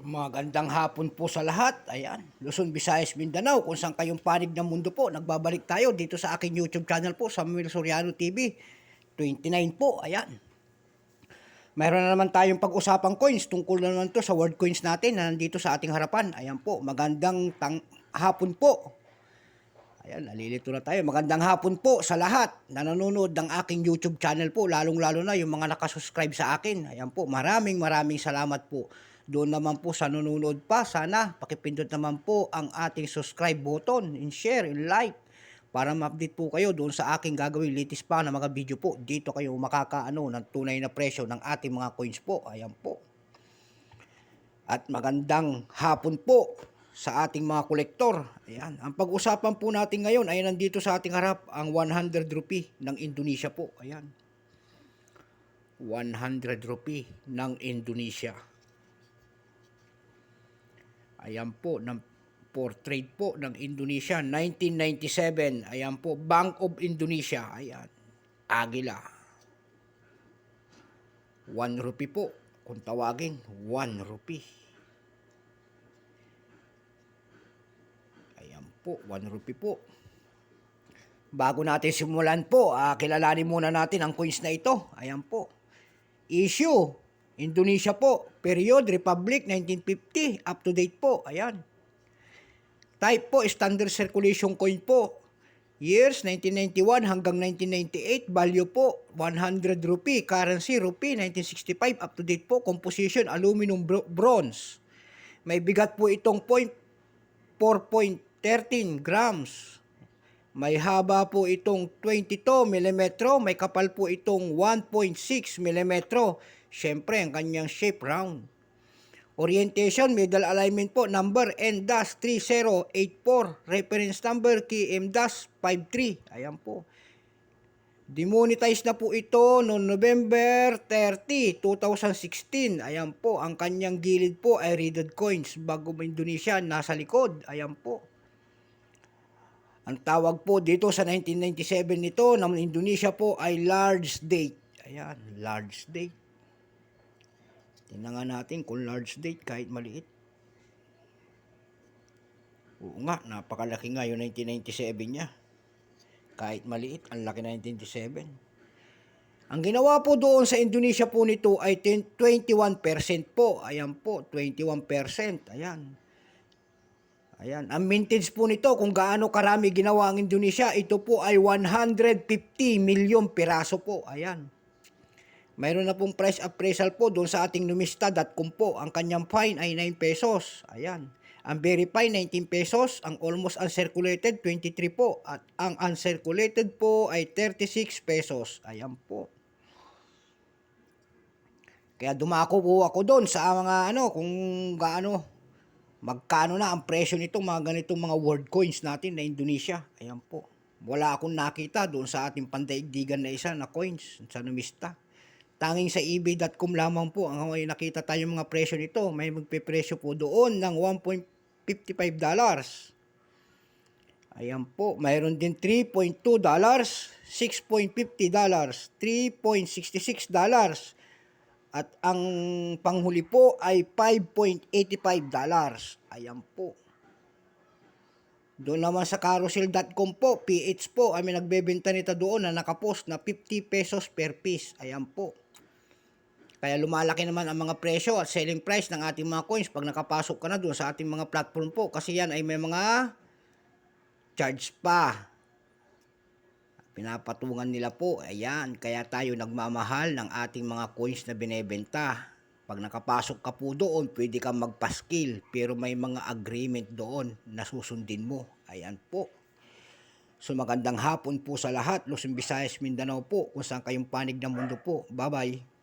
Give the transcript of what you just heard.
Magandang hapon po sa lahat. Ayan, Luzon, Visayas, Mindanao, kung saan kayong panig ng mundo po. Nagbabalik tayo dito sa aking YouTube channel po, Samuel Soriano TV 29 po. Ayan. Mayroon na naman tayong pag-usapang coins. Tungkol na naman to sa word coins natin na nandito sa ating harapan. Ayan po, magandang hapon po. Ayan, nalilito na tayo. Magandang hapon po sa lahat na nanonood ng aking YouTube channel po, lalong-lalo na yung mga nakasubscribe sa akin. Ayan po, maraming salamat po. Doon naman po sa nanonood pa, sana pakipindot naman po ang ating subscribe button, and share, and like, para ma-update po kayo doon sa aking gagawin latest pa na mga video po. Dito kayo makakaano ng tunay na presyo ng ating mga coins po. Ayan po. At magandang hapon po sa ating mga kolektor. Ayan. Ang pag-usapan po natin ngayon ay nandito sa ating harap ang 100 rupee ng Indonesia po. Ayan. 100 rupee ng Indonesia. Ayan po, for trade po ng Indonesia, 1997. Ayan po, Bank of Indonesia. Ayan. Agila. 1 rupee po. Kung tawagin, 1 rupee. Ayan po, 1 rupee po. Bago natin simulan po, kilalanin muna natin ang coins na ito. Ayan po. Issue, Indonesia po. Period, Republic, 1950. Up to date po. Ayan. Type po, standard circulation coin po. Years, 1991 hanggang 1998. Value po, 100 rupee. Currency, rupee, 1965. Up to date po. Composition, aluminum bronze. May bigat po itong 4.13 grams. May haba po itong 22 mm. May kapal po itong 1.6 mm. Siyempre, ang kanyang shape round. Orientation, middle alignment po, number N-3084. Reference number KM-53. Ayan po. Demonetize na po ito noong November 30, 2016. Ayan po, ang kanyang gilid po ay reeded coins. Bago Indonesia, nasa likod. Ayan po. Ang tawag po dito sa 1997 nito ng Indonesia po ay large date. Ayan, large date. Tingnan nga natin kung large date kahit maliit. Oo nga, napakalaki nga yung 1997 niya. Kahit maliit, ang laki na 1997. Ang ginawa po doon sa Indonesia po nito ay 21% po. Ayan po, 21%. Ayan. Ayan, ang mintage po nito, kung gaano karami ginawa ang Indonesia, ito po ay 150 milyon piraso po. Ayan. Mayroon na pong price appraisal po doon sa ating numista.com po. Ang kanyang fine ay 9 pesos. Ayan. Ang verify 19 pesos. Ang almost uncirculated 23 po. At ang uncirculated po ay 36 pesos. Ayan po. Kaya dumako po ako doon sa mga kung gaano magkano na ang presyo nitong mga ganitong mga world coins natin na Indonesia. Ayan po. Wala akong nakita doon sa ating pandaigdigan na isa na coins sa numista. Tanging sa ebay.com lamang po ang nakita tayo mga presyo nito. May magpe-presyo po doon ng $1.55. Ayan po. Mayroon din $3.2, $6.50, $3.66. At ang panghuli po ay $5.85. Ayan po. Doon naman sa carousel.com po, PH po, ay may nagbebenta nito doon na nakapost na 50 pesos per piece. Ayan po. Kaya lumalaki naman ang mga presyo at selling price ng ating mga coins pag nakapasok ka na doon sa ating mga platform po. Kasi yan ay may mga charge pa. Pinapatungan nila po. Ayan, kaya tayo nagmamahal ng ating mga coins na binebenta. Pag nakapasok ka po doon, pwede kang magpaskil. Pero may mga agreement doon na susundin mo. Ayan po. So magandang hapon po sa lahat. Luzon, Visayas, Mindanao po. Kung saan kayong panig ng mundo po. Bye-bye.